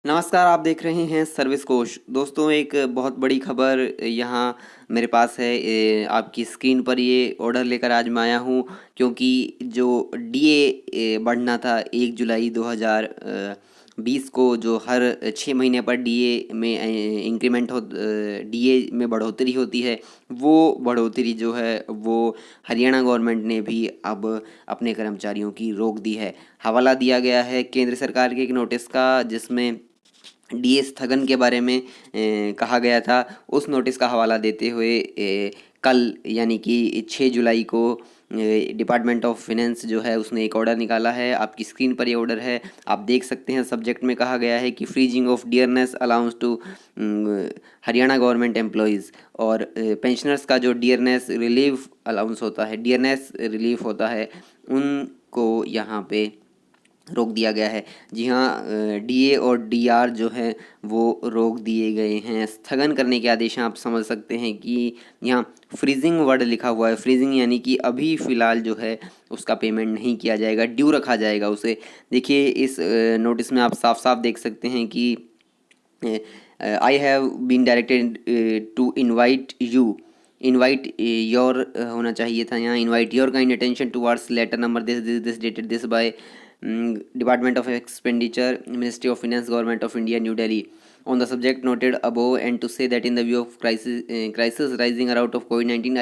नमस्कार, आप देख रहे हैं सर्विस कोश। दोस्तों, एक बहुत बड़ी खबर यहाँ मेरे पास है। आपकी स्क्रीन पर ये ऑर्डर लेकर आज मैं आया हूँ, क्योंकि जो डीए बढ़ना था 1 जुलाई 2020 को, जो हर 6 महीने पर डीए में इंक्रीमेंट हो डीए में बढ़ोतरी होती है, वो बढ़ोतरी जो है वो हरियाणा गवर्नमेंट ने भी अब अपने कर्मचारियों की रोक दी है। हवाला दिया गया है केंद्र सरकार के एक नोटिस का, जिसमें डीए स्थगन के बारे में कहा गया था। उस नोटिस का हवाला देते हुए कल यानी कि 6 जुलाई को डिपार्टमेंट ऑफ फिनेंस जो है उसने एक ऑर्डर निकाला है। आपकी स्क्रीन पर ये ऑर्डर है, आप देख सकते हैं। सब्जेक्ट में कहा गया है कि freezing of dearness allowance to Haryana government employees, और पेंशनर्स का जो डियरनेस रिलीफ अलाउंस होता है, डियरनेस रिलीफ होता है, उनको यहाँ पे रोक दिया गया है। जी हाँ, डीए और डीआर जो है वो रोक दिए गए हैं। स्थगन करने के आदेश हैं। आप समझ सकते हैं कि यहाँ फ्रीजिंग वर्ड लिखा हुआ है। फ्रीजिंग यानी कि अभी फ़िलहाल जो है उसका पेमेंट नहीं किया जाएगा, ड्यू रखा जाएगा उसे। देखिए, इस नोटिस में आप साफ साफ देख सकते हैं कि I have been directed to invite your होना चाहिए था यहाँ, invite your kind attention towards letter number this dated this by department of expenditure, ministry of finance, government of India, New Delhi, on the subject noted above, and to say that in the view of crisis rising out of COVID-19,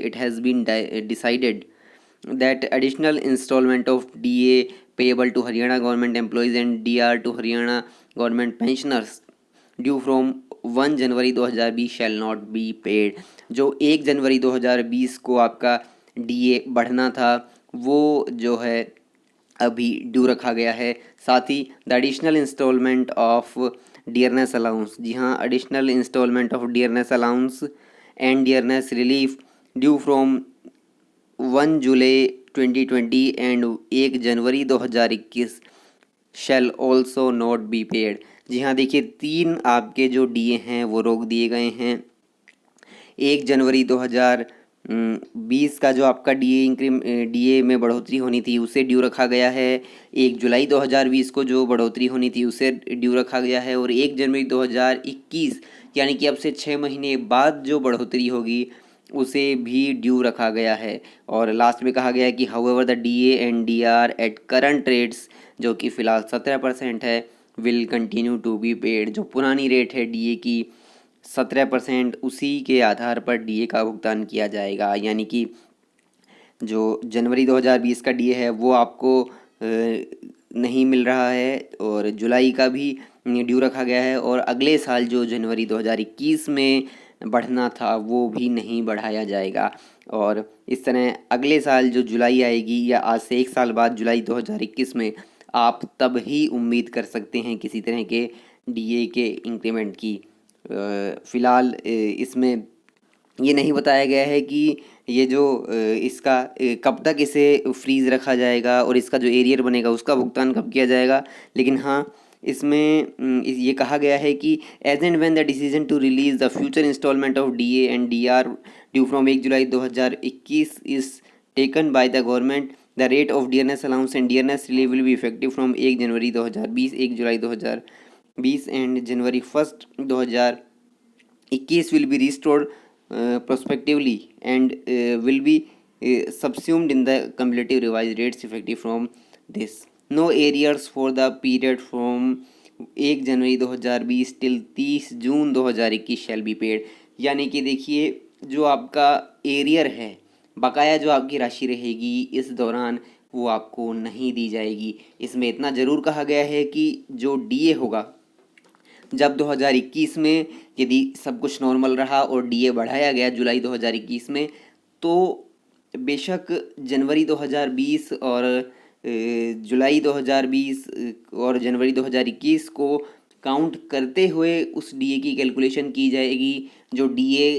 it has been decided that additional installment of DA payable to Haryana government employees and DR to Haryana government pensioners due from 1 January 2020 shall not be paid. जो 1 January 2020 को आपका DA बढ़ना था, वो जो है अभी due रखा गया है। साथ ही the additional installment of dearness allowance, जी हाँ, additional installment of dearness allowance and dearness relief due from 1 July 2020 and 1 January 2021 shall also not be paid. जी हाँ, देखिए, 3 आपके जो डीए हैं वो रोक दिए गए हैं। 1 जनवरी 2020 का जो आपका डीए में बढ़ोतरी होनी थी उसे ड्यू रखा गया है। 1 जुलाई 2020 को जो बढ़ोतरी होनी थी उसे ड्यू रखा गया है, और 1 जनवरी 2021 यानी कि अब से 6 महीने बाद जो बढ़ोतरी होगी उसे भी ड्यू रखा गया है। और लास्ट में कहा गया है कि however the DA and DR at current rates, जो कि फ़िलहाल 17% है, will continue to be paid. जो पुरानी रेट है डीए की 17%, उसी के आधार पर डीए का भुगतान किया जाएगा। यानी कि जो जनवरी 2020 का डीए है वो आपको नहीं मिल रहा है, और जुलाई का भी ड्यू रखा गया है, और अगले साल जो जनवरी 2021 में बढ़ना था वो भी नहीं बढ़ाया जाएगा। और इस तरह अगले साल जो जुलाई आएगी, या आज से 1 साल बाद जुलाई 2021 में, आप तब ही उम्मीद कर सकते हैं किसी तरह के डीए के इंक्रीमेंट की। फ़िलहाल इसमें ये नहीं बताया गया है कि ये जो इसका कब तक इसे फ्रीज़ रखा जाएगा और इसका जो एरियर बनेगा उसका भुगतान कब किया जाएगा। लेकिन हाँ, इसमें ये कहा गया है कि as and when the decision to release the future instalment of DA and DR due from 1 July 2021 is taken by the government, the rate of dearness allowance and dearness relief will be effective from 1 January 2020, 1 July 2020 and January 1 2021 will be restored prospectively and will be subsumed in the cumulative revised rates effective from this. No arrears for the period from 1 January 2020 till 30 June 2021 shall be paid. यानी कि देखिए, जो आपका arrear है, बकाया जो आपकी राशि रहेगी इस दौरान, वो आपको नहीं दी जाएगी। इसमें इतना ज़रूर कहा गया है कि जो डीए होगा, जब 2021 में यदि सब कुछ नॉर्मल रहा और डीए बढ़ाया गया जुलाई 2021 में, तो बेशक जनवरी 2020 और जुलाई 2020 और जनवरी 2021 को काउंट करते हुए उस डीए की कैलकुलेशन की जाएगी। जो डीए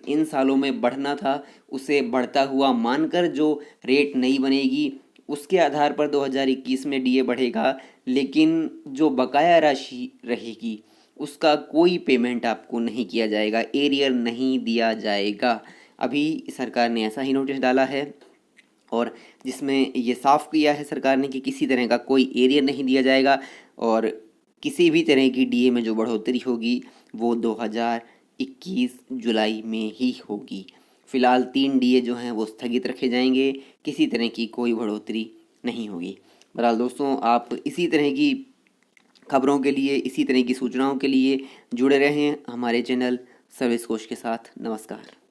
इन सालों में बढ़ना था उसे बढ़ता हुआ मानकर जो रेट नहीं बनेगी उसके आधार पर 2021 में डीए बढ़ेगा। लेकिन जो बकाया राशि रहेगी उसका कोई पेमेंट आपको नहीं किया जाएगा, एरियर नहीं दिया जाएगा। अभी सरकार ने ऐसा ही नोटिस डाला है, और जिसमें ये साफ किया है सरकार ने कि किसी तरह का कोई एरियर नहीं दिया जाएगा। और किसी भी तरह की डीए में जो बढ़ोतरी होगी वो 2021 जुलाई में ही होगी। फ़िलहाल 3 डीए जो हैं वो स्थगित रखे जाएंगे, किसी तरह की कोई बढ़ोतरी नहीं होगी। बहरहाल दोस्तों, आप इसी तरह की खबरों के लिए, इसी तरह की सूचनाओं के लिए जुड़े रहें हमारे चैनल सर्विस कोश के साथ। नमस्कार।